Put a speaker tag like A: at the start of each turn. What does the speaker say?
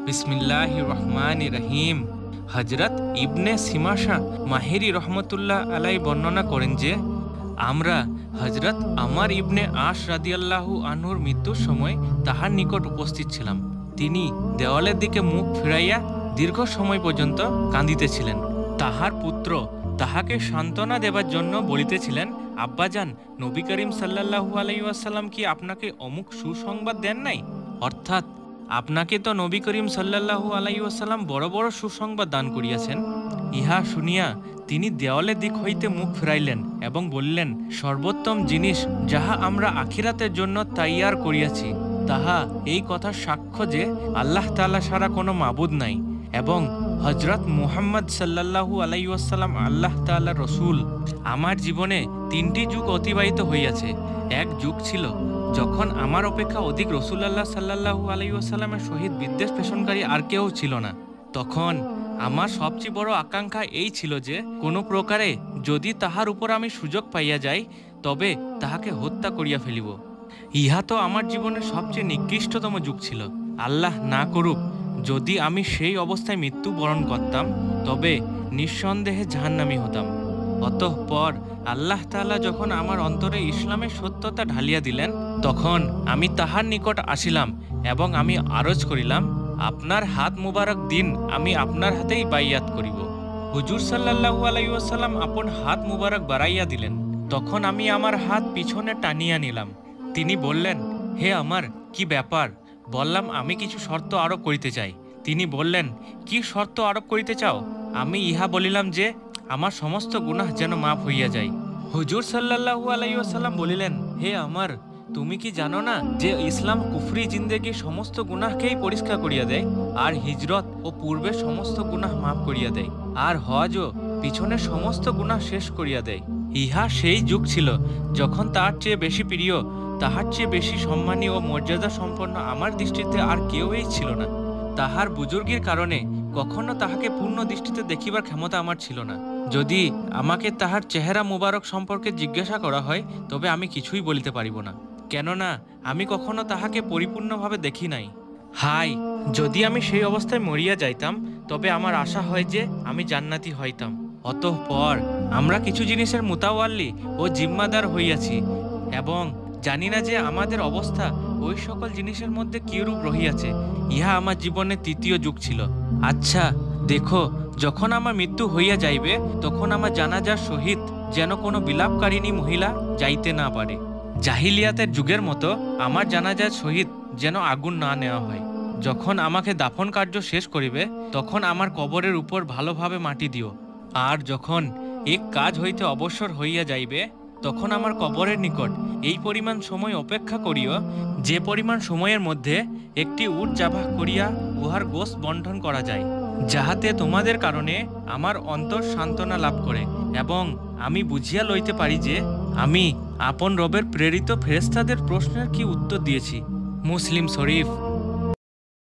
A: বিসমিল্লাহির রহমানির রহিম। হজরত ইবনে সিমাশা মাহেরি রহমতুল্লাহ আলাই বর্ণনা করেন যে আমরা হজরত আমার ইবনে আশ রাদিয়াল্লাহু আনহুর মৃত্যুর সময় তাহার নিকট উপস্থিত ছিলাম। তিনি দেওয়ালের দিকে মুখ ফিরাইয়া দীর্ঘ সময় পর্যন্ত কাঁদিতেছিলেন। তাহার পুত্র তাহাকে সান্ত্বনা দেবার জন্য বলিতেছিলেন, আব্বাজান, নবী করিম সাল্লাল্লাহু আলাইহি ওয়াসাল্লাম কি আপনাকে অমুক সুসংবাদ দেন নাই? অর্থাৎ আপনাকে তো নবী করিম সাল্লাল্লাহু আলাইহি ওয়াসাল্লাম বড় বড় সুসংবাদ দান করিয়াছেন। ইহা শুনিয়া তিনি দেওয়ালের দিক হইতে মুখ ফিরাইলেন এবং বললেন, সর্বোত্তম জিনিস যাহা আমরা আখিরাতের জন্য তাইয়ার করিয়াছি তাহা এই কথার সাক্ষ্য যে আল্লাহ তাআলা ছাড়া কোনো মাবুদ নাই এবং হজরত মুহাম্মদ সাল্লাল্লাহু আলাইহি ওয়াসাল্লাম আল্লাহ তাআলার রসুল। আমার জীবনে তিনটি যুগ অতিবাহিত হইয়াছে। এক যুগ ছিল যখন আমার অপেক্ষা অধিক রাসূলুল্লাহ সাল্লাল্লাহু আলাইহি ওয়াসাল্লামের সহিত বিদ্বেষ পোষণকারী আর কেউ ছিল না। তখন আমার সবচেয়ে বড় আকাঙ্ক্ষা এই ছিল যে কোনো প্রকারে যদি তাহার উপর আমি সুযোগ পাইয়া যাই তবে তাহাকে হত্যা করিয়া ফেলিব। ইহা তো আমার জীবনের সবচেয়ে নিকৃষ্টতম যুগ ছিল। আল্লাহ না করুক যদি আমি সেই অবস্থায় মৃত্যুবরণ করতাম তবে নিঃসন্দেহে জাহান্নামী হতাম। অতঃপর আল্লাহ তাআলা যখন আমার অন্তরে ইসলামের সত্যতা ঢালিয়া দিলেন তখন আমি তাহার নিকট আসিলাম এবং আমি আরজ করিলাম, আপনার হাত মুবারক দিন আমি আপনার হাতেই বাইয়াত করিব। হুজুর সাল্লাল্লাহু আলাইহি ওয়াসাল্লাম আপন হাত মুবারক বাড়াইয়া দিলেন। তখন আমি আমার হাত পিছনে টানিয়া নিলাম। তিনি বললেন, হে আমার, কি ব্যাপার? বললাম, আমি কিছু শর্ত আরোপ করিতে চাই। তিনি বললেন, কি শর্ত আরোপ করিতে চাও? আমি ইহা বলিলাম যে আমার সমস্ত গুনাহ যেন মাফ হইয়া যায়। হুজুর সাল্লাল্লাহু আলাইহি ওয়াসাল্লাম বলিলেন, হে আমার, তুমি কি জানো না যে ইসলাম কুফরি জিন্দেগি সমস্ত গুনাহকেই পরিষ্কার করিয়া দেয়, আর হিজরত ও পূর্বের সমস্ত গুনাহ মাফ করিয়া দেয়, আর হজও পিছনের সমস্ত গুনাহ শেষ করিয়া দেয়। ইহা সেই যুগ ছিল যখন তার চেয়ে বেশি প্রিয়, তাহার চেয়ে বেশি সম্মানী ও মর্যাদা সম্পন্ন আমার দৃষ্টিতে আর কেউই ছিল না। তাহার বুজুর্গির কারণে কখনো তাহাকে পূর্ণ দৃষ্টিতে দেখিবার ক্ষমতা আমার ছিল না। যদি আমাকে তাহার চেহারা মুবারক সম্পর্কে জিজ্ঞাসা করা হয় তবে আমি কিছুই বলিতে পারিব না, কেননা আমি কখনো তাহাকে পরিপূর্ণভাবে দেখি নাই। হাই, যদি আমি সেই অবস্থায় মরিয়া যাইতাম তবে আমার আশা হয় যে আমি জান্নাতি হইতাম। অতঃপর আমরা কিছু জিনিসের মুতাওয়াল্লি ও জিম্মাদার হইয়াছি এবং জানি না যে আমাদের অবস্থা ওই সকল জিনিসের মধ্যে কিরূপ রহিয়াছে। ইহা আমার জীবনের তৃতীয় যুগ ছিল। আচ্ছা দেখো, যখন আমার মৃত্যু হইয়া যাইবে তখন আমার জানাজার সহিত যেন কোনো বিলাপকারিণী মহিলা যাইতে না পারে। জাহিলিয়াতের যুগের মতো আমার জানাজার সহিত যেন আগুন না নেওয়া হয়। যখন আমাকে দাফন কার্য শেষ করিবে তখন আমার কবরের উপর ভালোভাবে মাটি দিও। আর যখন এক কাজ হইতে অবসর হইয়া যাইবে তখন আমার কবরের নিকট এই পরিমাণ সময় অপেক্ষা করিও যে পরিমাণ সময়ের মধ্যে একটি উট জাবাহ করিয়া উহার গোশত বণ্টন করা যায়, যাহাতে তোমাদের কারণে আমার অন্তর সান্ত্বনা লাভ করে এবং আমি বুঝিয়া লইতে পারি যে আমি আপন রবের প্রেরিত ফেরেশতাদের প্রশ্নের কি উত্তর দিয়েছি। মুসলিম শরীফ।